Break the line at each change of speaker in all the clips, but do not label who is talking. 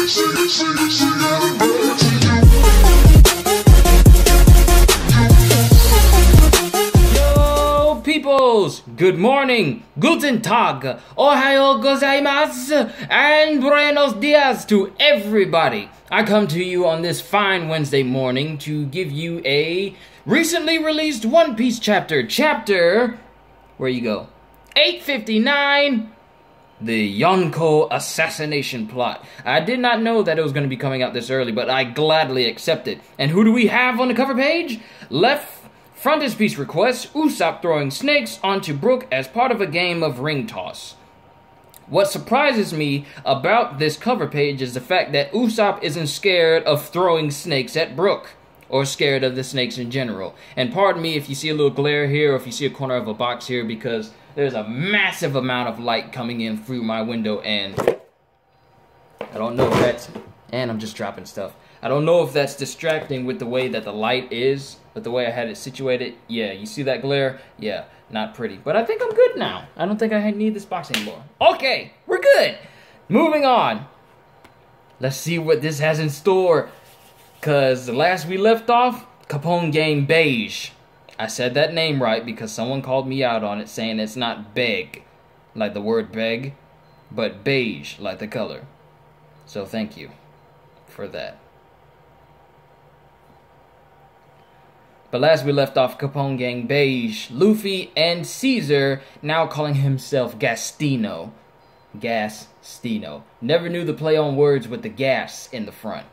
Yo, peoples! Good morning, Guten Tag, Ohayo gozaimasu, and Buenos Dias to everybody. I come to you on this fine Wednesday morning to give you a recently released One Piece chapter, where you go, 859, the Yonko Assassination plot. I did not know that it was going to be coming out this early, but I gladly accept it. And who do we have on the cover page? Left frontispiece requests Usopp throwing snakes onto Brook as part of a game of ring toss. What surprises me about this cover page is the fact that Usopp isn't scared of throwing snakes at Brook, or scared of the snakes in general. And pardon me if you see a little glare here, or if you see a corner of a box here, because there's a massive amount of light coming in through my window, and I don't know if that's, and I'm just dropping stuff. I don't know if that's distracting with the way that the light is, but the way I had it situated, yeah, you see that glare? Yeah, not pretty. But I think I'm good now. I don't think I need this box anymore. Okay, we're good. Moving on. Let's see what this has in store. Because the last we left off, Capone Gang Beige. I said that name right because someone called me out on it, saying it's not beg, like the word beg, but beige, like the color. So thank you for that. But last we left off, Capone Gang Beige, Luffy, and Caesar now calling himself Gastino. Gastino. Never knew the play on words with the gas in the front.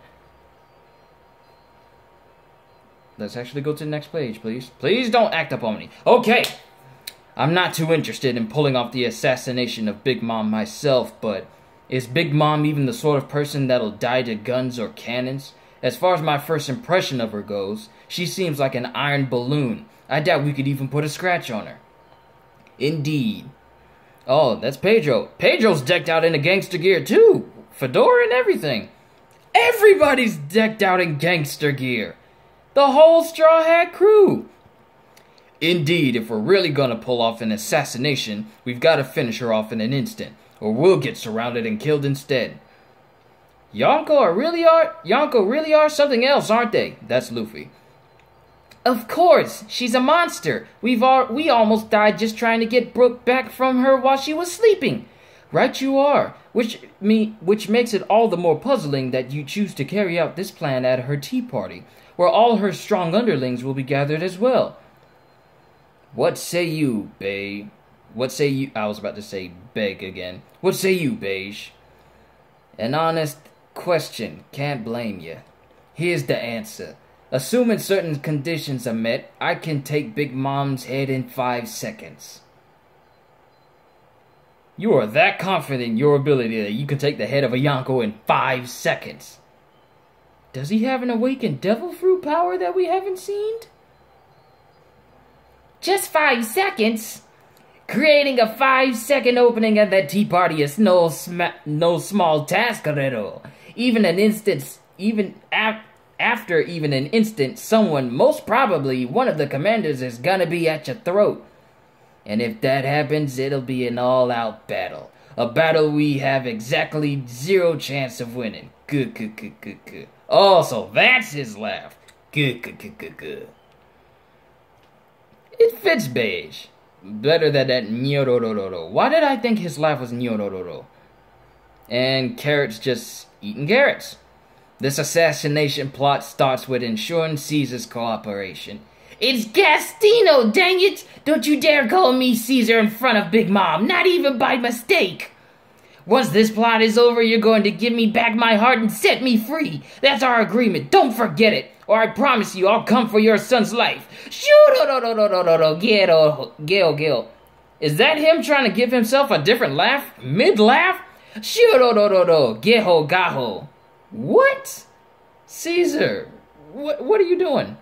Let's actually go to the next page, please. Please don't act up on me. Okay. I'm not too interested in pulling off the assassination of Big Mom myself, but is Big Mom even the sort of person that'll die to guns or cannons? As far as my first impression of her goes, she seems like an iron balloon. I doubt we could even put a scratch on her. Indeed. Oh, that's Pedro. Pedro's decked out in a gangster gear too. Fedora and everything. Everybody's decked out in gangster gear. The whole Straw Hat crew. Indeed, if we're really gonna pull off an assassination, we've got to finish her off in an instant, or we'll get surrounded and killed instead. Yonko really are something else, aren't they? That's Luffy. Of course, she's a monster. We almost died just trying to get Brook back from her while she was sleeping. Right you are, which makes it all the more puzzling that you choose to carry out this plan at her tea party, where all her strong underlings will be gathered as well. What say you, Beige? What say you? I was about to say beg again. What say you, Beige? An honest question, can't blame you. Here's the answer. Assuming certain conditions are met, I can take Big Mom's head in 5 seconds. You are that confident in your ability that you can take the head of a Yonko in 5 seconds. Does he have an awakened devil fruit power that we haven't seen? Just 5 seconds? Creating a 5-second opening at that tea party is no small task at all. After even an instant, someone, most probably one of the commanders, is gonna be at your throat. And if that happens, it'll be an all-out battle. A battle we have exactly 0 chance of winning. Good. Oh, so that's his laugh. Good. It fits Beige. Better than that nyorororo. Why did I think his laugh was nyorororo? And Carrot's just eating carrots. This assassination plot starts with ensuring Caesar's cooperation. It's Gastino, dang it! Don't you dare call me Caesar in front of Big Mom, not even by mistake! Once this plot is over, you're going to give me back my heart and set me free. That's our agreement. Don't forget it. Or I promise you, I'll come for your son's life. Gil. Is that him trying to give himself a different laugh? Mid-laugh? Geho gaho. What? Caesar, what are you doing?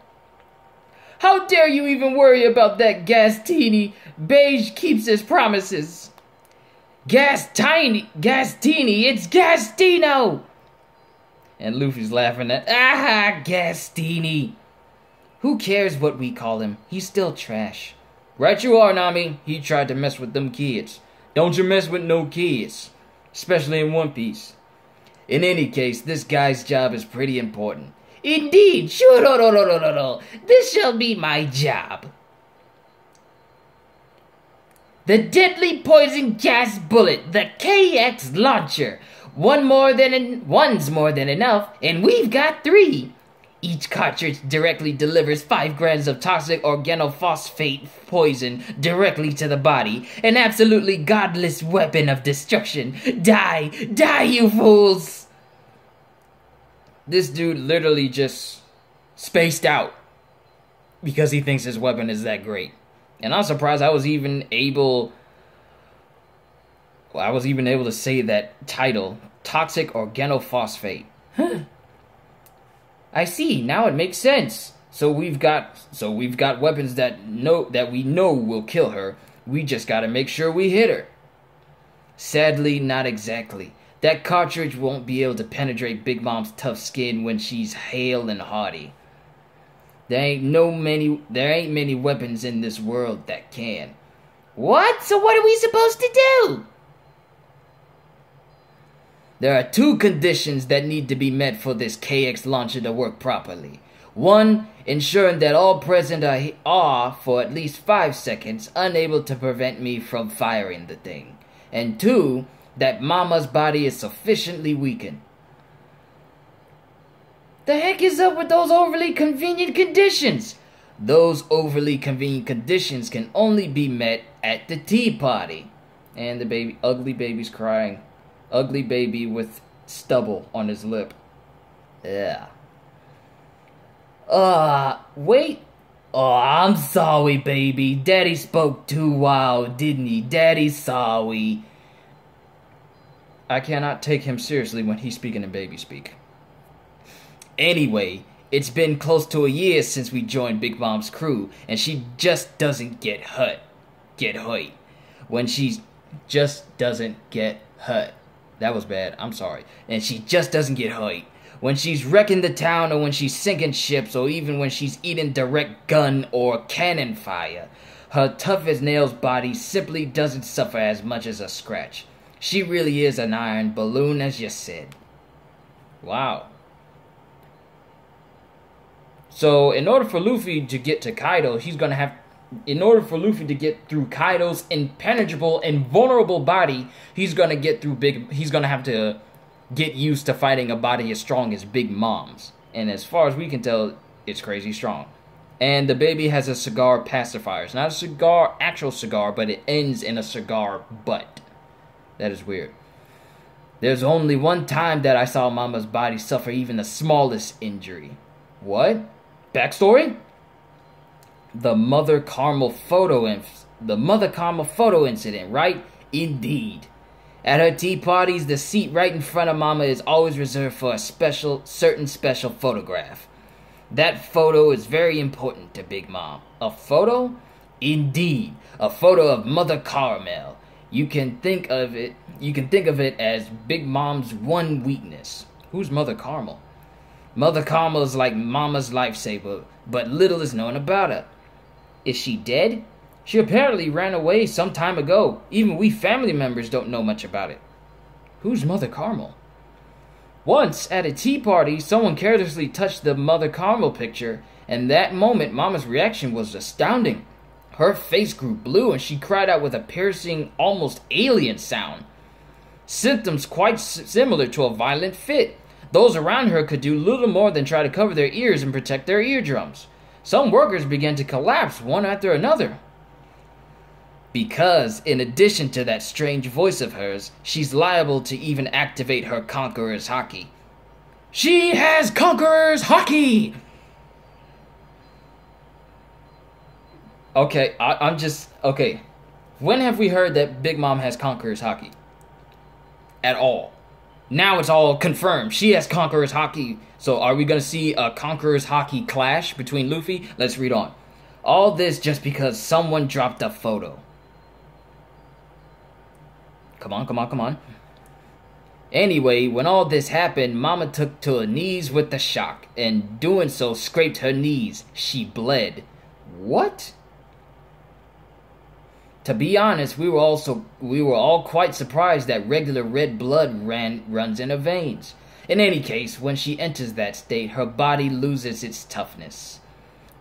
How dare you even worry about that Gastini? Beige keeps his promises. Gastini, it's Gastino! And Luffy's laughing at, Gastini. Who cares what we call him? He's still trash. Right you are, Nami. He tried to mess with them kids. Don't you mess with no kids. Especially in One Piece. In any case, this guy's job is pretty important. Indeed, sure, no. This shall be my job. The deadly poison gas bullet, the KX launcher. One's more than enough, and we've got 3. Each cartridge directly delivers 5 grams of toxic organophosphate poison directly to the body. An absolutely godless weapon of destruction. Die, you fools! This dude literally just spaced out because he thinks his weapon is that great. And I'm surprised I was even able to say that title, toxic organophosphate. Huh. I see. Now it makes sense. So we've got weapons that we know will kill her. We just got to make sure we hit her. Sadly, not exactly. That cartridge won't be able to penetrate Big Mom's tough skin when she's hale and hearty. There ain't many weapons in this world that can. What? So what are we supposed to do? There are 2 conditions that need to be met for this KX launcher to work properly. 1, ensuring that all present are, for at least 5 seconds, unable to prevent me from firing the thing. And 2, that Mama's body is sufficiently weakened. The heck is up with those overly convenient conditions? Those overly convenient conditions can only be met at the tea party. And the ugly baby's crying. Ugly baby with stubble on his lip. Yeah. Wait. Oh, I'm sorry, baby. Daddy spoke too wild, didn't he? Daddy's sorry. I cannot take him seriously when he's speaking in baby speak. Anyway, it's been close to a year since we joined Big Mom's crew, and she just doesn't get hurt. When she just doesn't get hurt. That was bad. I'm sorry. And she just doesn't get hurt. When she's wrecking the town, or when she's sinking ships, or even when she's eating direct gun or cannon fire, her tough-as-nails body simply doesn't suffer as much as a scratch. She really is an iron balloon, as you said. Wow. So, in order for Luffy to get to Kaido, in order for Luffy to get through Kaido's impenetrable and vulnerable body, he's gonna have to get used to fighting a body as strong as Big Mom's. And as far as we can tell, it's crazy strong. And the baby has a cigar pacifier. It's not a actual cigar, but it ends in a cigar butt. That is weird. There's only one time that I saw Mama's body suffer even the smallest injury. What? Backstory? The Mother Carmel photo incident, right? Indeed. At her tea parties, the seat right in front of Mama is always reserved for a certain special photograph. That photo is very important to Big Mom. A photo? Indeed. A photo of Mother Carmel. You can think of it as Big Mom's one weakness. Who's Mother Carmel? Mother Carmel is like Mama's lifesaver, but little is known about her. Is she dead? She apparently ran away some time ago. Even we family members don't know much about it. Who's Mother Carmel? Once, at a tea party, someone carelessly touched the Mother Carmel picture, and that moment, Mama's reaction was astounding. Her face grew blue, and she cried out with a piercing, almost alien sound. Symptoms quite similar to a violent fit. Those around her could do little more than try to cover their ears and protect their eardrums. Some workers began to collapse one after another. Because, in addition to that strange voice of hers, she's liable to even activate her Conqueror's Haki. She has Conqueror's Haki! Okay, okay. When have we heard that Big Mom has Conqueror's Haki? At all. Now it's all confirmed. She has Conqueror's Haki. So are we going to see a Conqueror's Haki clash between Luffy? Let's read on. All this just because someone dropped a photo. Come on. Anyway, when all this happened, Mama took to her knees with the shock, and doing so scraped her knees. She bled. What? To be honest, we were all quite surprised that regular red blood runs in her veins. In any case, when she enters that state, her body loses its toughness.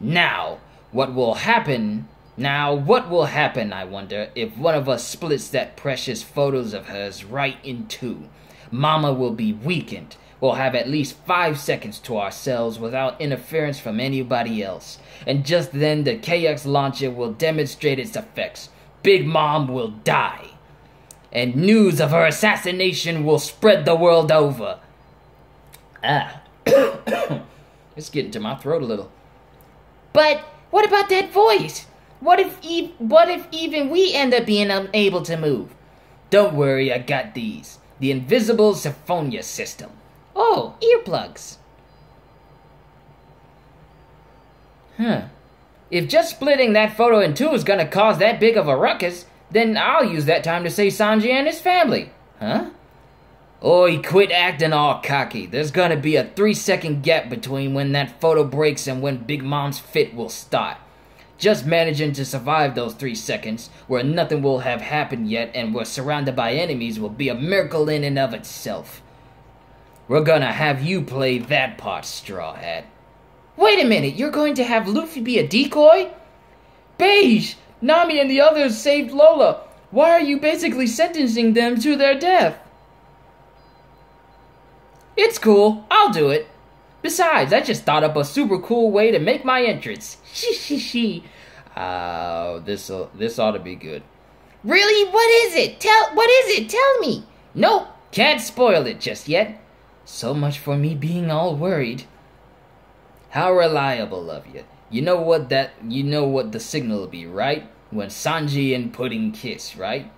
Now, what will happen, I wonder, if one of us splits that precious photos of hers right in two? Mama will be weakened. We'll have at least 5 seconds to ourselves without interference from anybody else. And just then the KX launcher will demonstrate its effects. Big Mom will die. And news of her assassination will spread the world over. It's getting to my throat a little.
But what about that voice? What if even we end up being unable to move?
Don't worry, I got these. The invisible Symphonia system.
Oh, earplugs.
If just splitting that photo in two is gonna cause that big of a ruckus, then I'll use that time to save Sanji and his family. Oi, quit acting all cocky. There's gonna be a 3-second gap between when that photo breaks and when Big Mom's fit will start. Just managing to survive those 3 seconds, where nothing will have happened yet and we're surrounded by enemies, will be a miracle in and of itself. We're gonna have you play that part, Straw Hat.
Wait a minute, you're going to have Luffy be a decoy?
Beige! Nami and the others saved Lola. Why are you basically sentencing them to their death? It's cool, I'll do it. Besides, I just thought up a super cool way to make my entrance. This ought to be good.
Really? What is it? Tell me.
Nope, can't spoil it just yet. So much for me being all worried. How reliable of you. You know what the signal will be, right? When Sanji and Pudding kiss, right?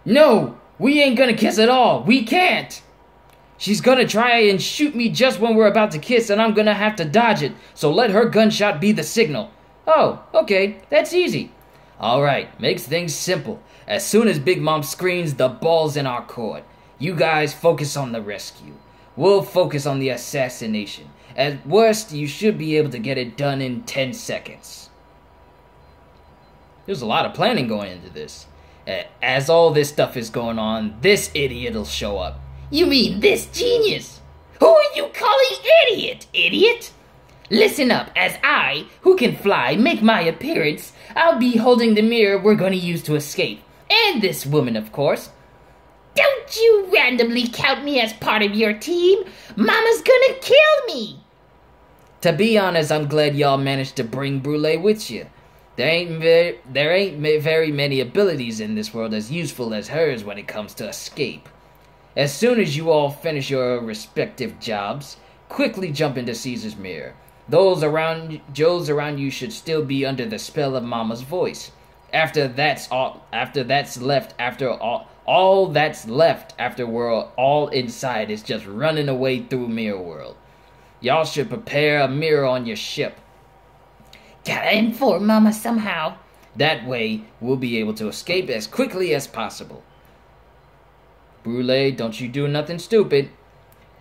No, we ain't gonna kiss at all. We can't. She's gonna try and shoot me just when we're about to kiss, and I'm gonna have to dodge it, so let her gunshot be the signal. Oh, okay, that's easy. Alright, makes things simple. As soon as Big Mom screams, the ball's in our court. You guys focus on the rescue. We'll focus on the assassination. At worst, you should be able to get it done in 10 seconds. There's a lot of planning going into this. As all this stuff is going on, this idiot'll show up.
You mean this genius? Who are you calling idiot, idiot? Listen up, as I, who can fly, make my appearance, I'll be holding the mirror we're going to use to escape. And this woman, of course. Don't you randomly count me as part of your team. Mama's gonna kill me.
To be honest, I'm glad y'all managed to bring Brule with you. There ain't very many abilities in this world as useful as hers when it comes to escape. As soon as you all finish your respective jobs, quickly jump into Caesar's mirror. Those around you should still be under the spell of Mama's voice. All that's left after we're all inside is just running away through Mirror World. Y'all should prepare a mirror on your ship.
Gotta inform Mama somehow.
That way, we'll be able to escape as quickly as possible. Brule, don't you do nothing stupid.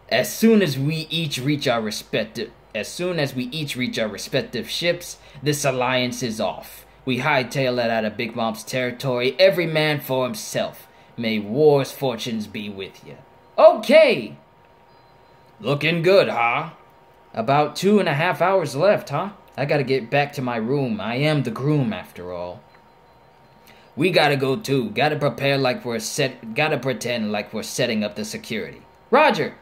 As soon as we each reach our respective ships, this alliance is off. We hightail it out of Big Mom's territory, every man for himself. May war's fortunes be with you. Okay! Looking good, huh? About 2.5 hours left, huh? I gotta get back to my room. I am the groom, after all. We gotta go too. Gotta pretend like we're setting up the security. Roger!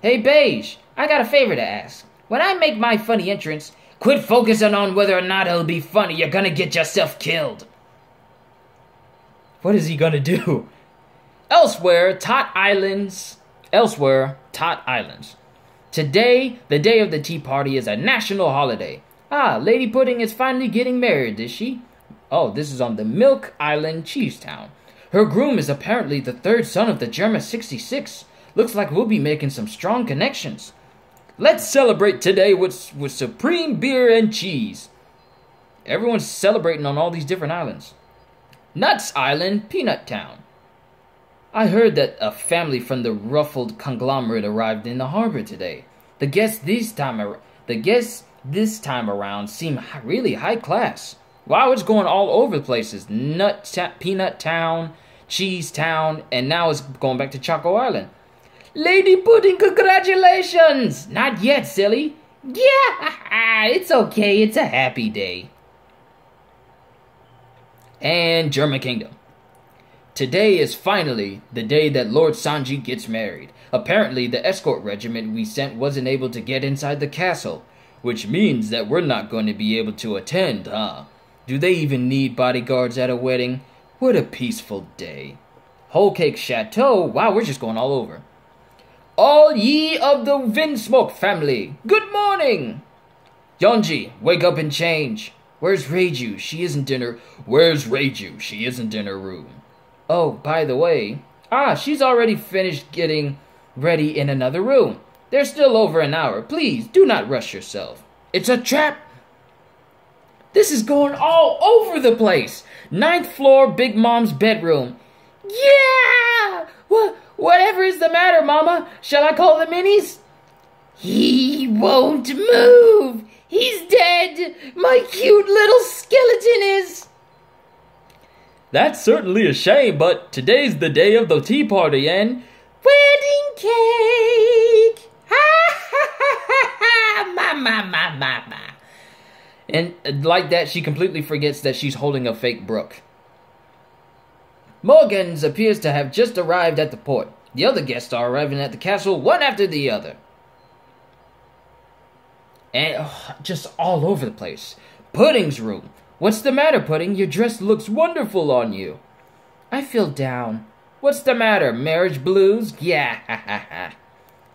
Hey, Beige, I got a favor to ask. When I make my funny entrance, quit focusing on whether or not it'll be funny. You're gonna get yourself killed. What is he gonna do? Elsewhere, Tot Islands. Today, the day of the tea party, is a national holiday. Ah, Lady Pudding is finally getting married, is she? Oh, this is on the Milk Island, Cheesetown. Her groom is apparently the third son of the Germa 66. Looks like we'll be making some strong connections. Let's celebrate today with supreme beer and cheese. Everyone's celebrating on all these different islands. Nuts Island, Peanut Town. I heard that a family from the ruffled conglomerate arrived in the harbor today. The guests this time around seem really high class. Wow, it's going all over the places. Peanut Town, Cheese Town, and now it's going back to Choco Island. Lady Pudding, congratulations! Not yet, silly.
Yeah, it's okay. It's a happy day.
And German Kingdom. Today is finally the day that Lord Sanji gets married. Apparently, the escort regiment we sent wasn't able to get inside the castle, which means that we're not going to be able to attend, huh? Do they even need bodyguards at a wedding? What a peaceful day. Whole Cake Chateau. Wow, we're just going all over. All ye of the Windsmoke family, good morning! Yonji, wake up and change. Where's Reiju? She isn't in her... Where's Reiju? She isn't in her room. Oh, by the way... she's already finished getting ready in another room. There's still over an hour. Please, do not rush yourself. It's a trap. This is going all over the place. 9th floor, Big Mom's bedroom.
Yeah! Whatever is the matter, Mama? Shall I call the minis? He won't move. He's dead. My cute little skeleton is.
That's certainly a shame, but today's the day of the tea party and...
Wedding cake! Ha ha ha ha ha! Ma.
And like that, she completely forgets that she's holding a fake brook. Morgans appears to have just arrived at the port. The other guests are arriving at the castle, one after the other. And just all over the place. Pudding's room. What's the matter, Pudding? Your dress looks wonderful on you. I feel down. What's the matter? Marriage blues? Yeah, ha ha ha.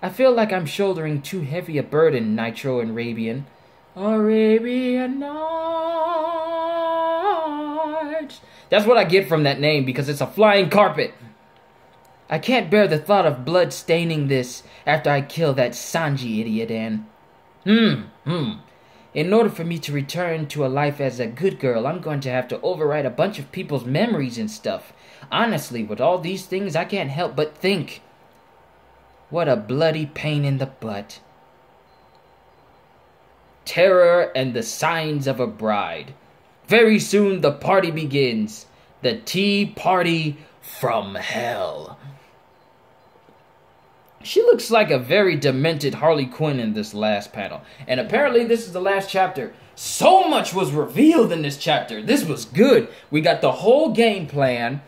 I feel like I'm shouldering too heavy a burden, Nitro and Arabian. Arabian Nights. That's what I get from that name, because it's a flying carpet. I can't bear the thought of blood staining this after I kill that Sanji idiot and... In order for me to return to a life as a good girl, I'm going to have to overwrite a bunch of people's memories and stuff. Honestly, with all these things, I can't help but think. What a bloody pain in the butt. Terror and the signs of a bride. Very soon the party begins. The tea party from hell. She looks like a very demented Harley Quinn in this last panel. And apparently this is the last chapter. So much was revealed in this chapter. This was good. We got the whole game plan.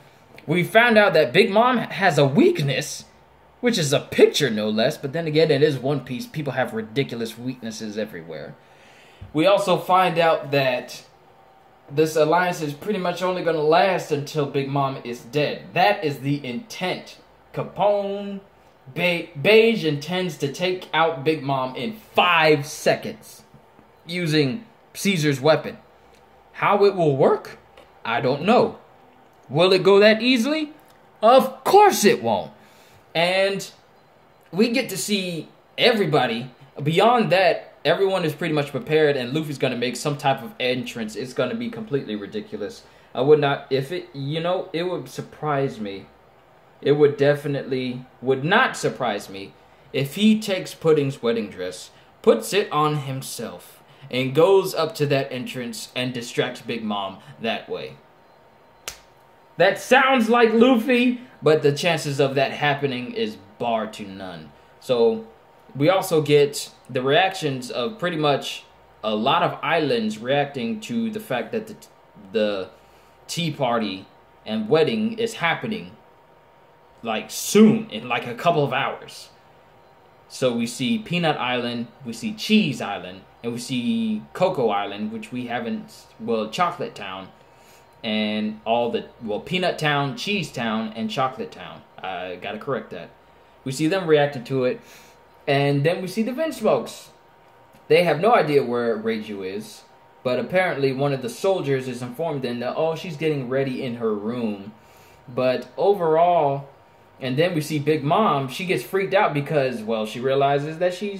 We found out that Big Mom has a weakness, which is a picture no less. But then again, it is One Piece. People have ridiculous weaknesses everywhere. We also find out that this alliance is pretty much only going to last until Big Mom is dead. That is the intent. Capone, Beige intends to take out Big Mom in 5 seconds using Caesar's weapon. How it will work? I don't know. Will it go that easily? Of course it won't. And we get to see everybody. Beyond that, everyone is pretty much prepared, and Luffy's going to make some type of entrance. It's going to be completely ridiculous. I would not, if it, it would surprise me. It would definitely, would not surprise me if he takes Pudding's wedding dress, puts it on himself, and goes up to that entrance and distracts Big Mom that way. That sounds like Luffy, but the chances of that happening is bar to none. So we also get the reactions of pretty much a lot of islands reacting to the fact that the tea party and wedding is happening like soon, in like a couple of hours. So we see Peanut Island, we see Cheese Island, and we see Cocoa Island, which we haven't, well, Chocolate Town, and all the, well, Peanut Town, Cheese Town, and Chocolate Town. I gotta correct that. We see them reacting to it, and then we see the Windsmokes. They have no idea where Reiju is, but apparently one of the soldiers has informed them that, oh, she's getting ready in her room. But overall, and then we see Big Mom, she gets freaked out because, well, she realizes that she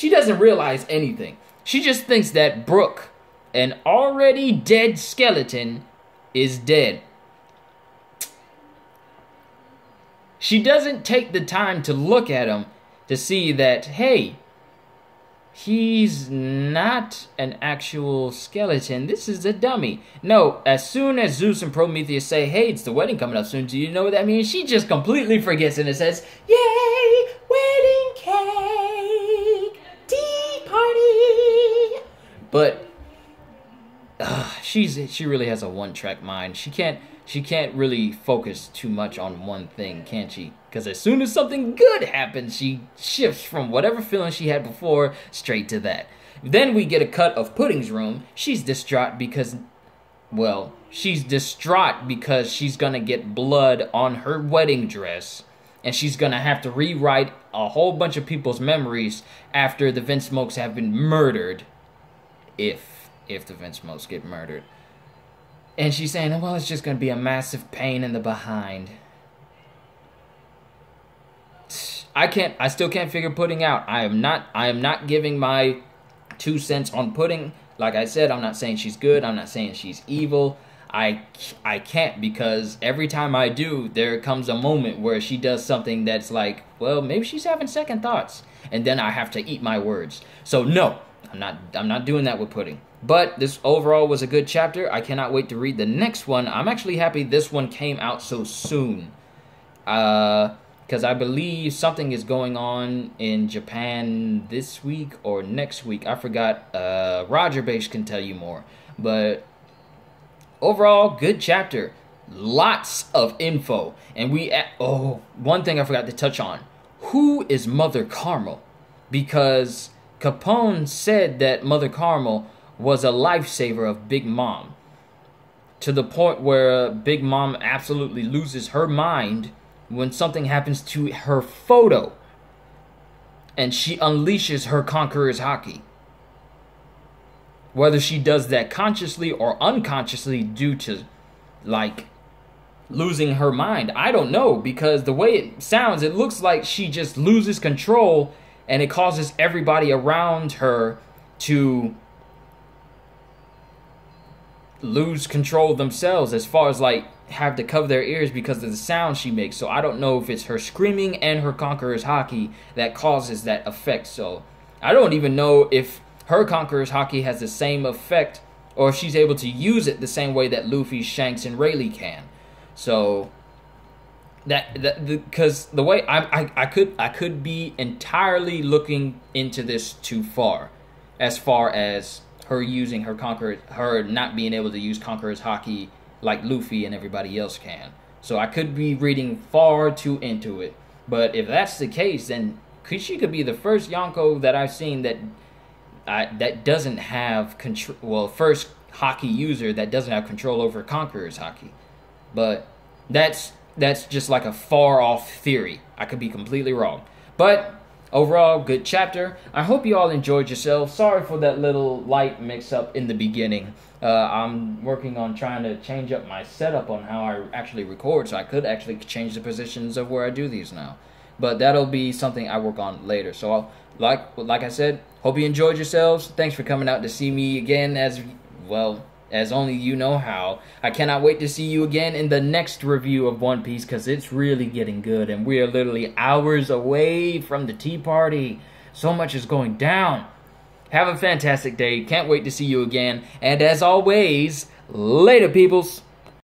doesn't realize anything. She just thinks that Brook, an already dead skeleton, is dead. She doesn't take the time to look at him to see that, hey, He's not an actual skeleton. This is a dummy. No, as soon as Zeus and Prometheus say, hey, it's the wedding coming up soon, do you know what that means? She just completely forgets and it says, yay, wedding cake, tea party. But she really has a one-track mind. She can't really focus too much on one thing, can she? Because as soon as something good happens, she shifts from whatever feeling she had before straight to that. Then we get a cut of Pudding's room. She's distraught because, well, she's gonna get blood on her wedding dress, and she's gonna have to rewrite a whole bunch of people's memories after the Vinsmokes have been murdered. If the Vinsmokes get murdered. And she's saying, well, it's just gonna be a massive pain in the behind. I still can't figure Pudding out. I am not giving my 2 cents on Pudding. Like I said, I'm not saying she's good. I'm not saying she's evil. I can't, because every time I do, there comes a moment where she does something that's like, well, maybe she's having second thoughts, and then I have to eat my words. So no, I'm not doing that with Pudding. But this overall was a good chapter. I cannot wait to read the next one. I'm actually happy this one came out so soon. Because I believe something is going on in Japan this week or next week. I forgot. Roger Base can tell you more. But overall, good chapter. Lots of info. And one thing I forgot to touch on. Who is Mother Carmel? Because Capone said that Mother Carmel was a lifesaver of Big Mom. To the point where Big Mom absolutely loses her mind when something happens to her photo, and she unleashes her Conqueror's Haki. Whether she does that consciously or unconsciously due to, like, losing her mind, I don't know, because the way it sounds, it looks like she just loses control, and it causes everybody around her to lose control themselves, as far as, like, have to cover their ears because of the sound she makes. So I don't know if it's her screaming and her Conqueror's Haki that causes that effect. So I don't even know if her Conqueror's Haki has the same effect, or if she's able to use it the same way that Luffy, Shanks, and Rayleigh can. So because the way I could be entirely looking into this too far as her using her not being able to use Conqueror's Haki like Luffy and everybody else can. So I could be reading far too into it. But if that's the case, then she could be the first Yonko that I've seen that doesn't have control. Well, first Haki user that doesn't have control over Conqueror's Haki. But that's just like a far off theory. I could be completely wrong. But overall, good chapter. I hope you all enjoyed yourselves. Sorry for that little light mix-up in the beginning. I'm working on trying to change up my setup on how I actually record, so I could actually change the positions of where I do these now. But that'll be something I work on later. So, like I said, hope you enjoyed yourselves. Thanks for coming out to see me again, as only you know how. I cannot wait to see you again in the next review of One Piece, because it's really getting good, and we are literally hours away from the tea party. So much is going down. Have a fantastic day. Can't wait to see you again. And as always, later, peoples.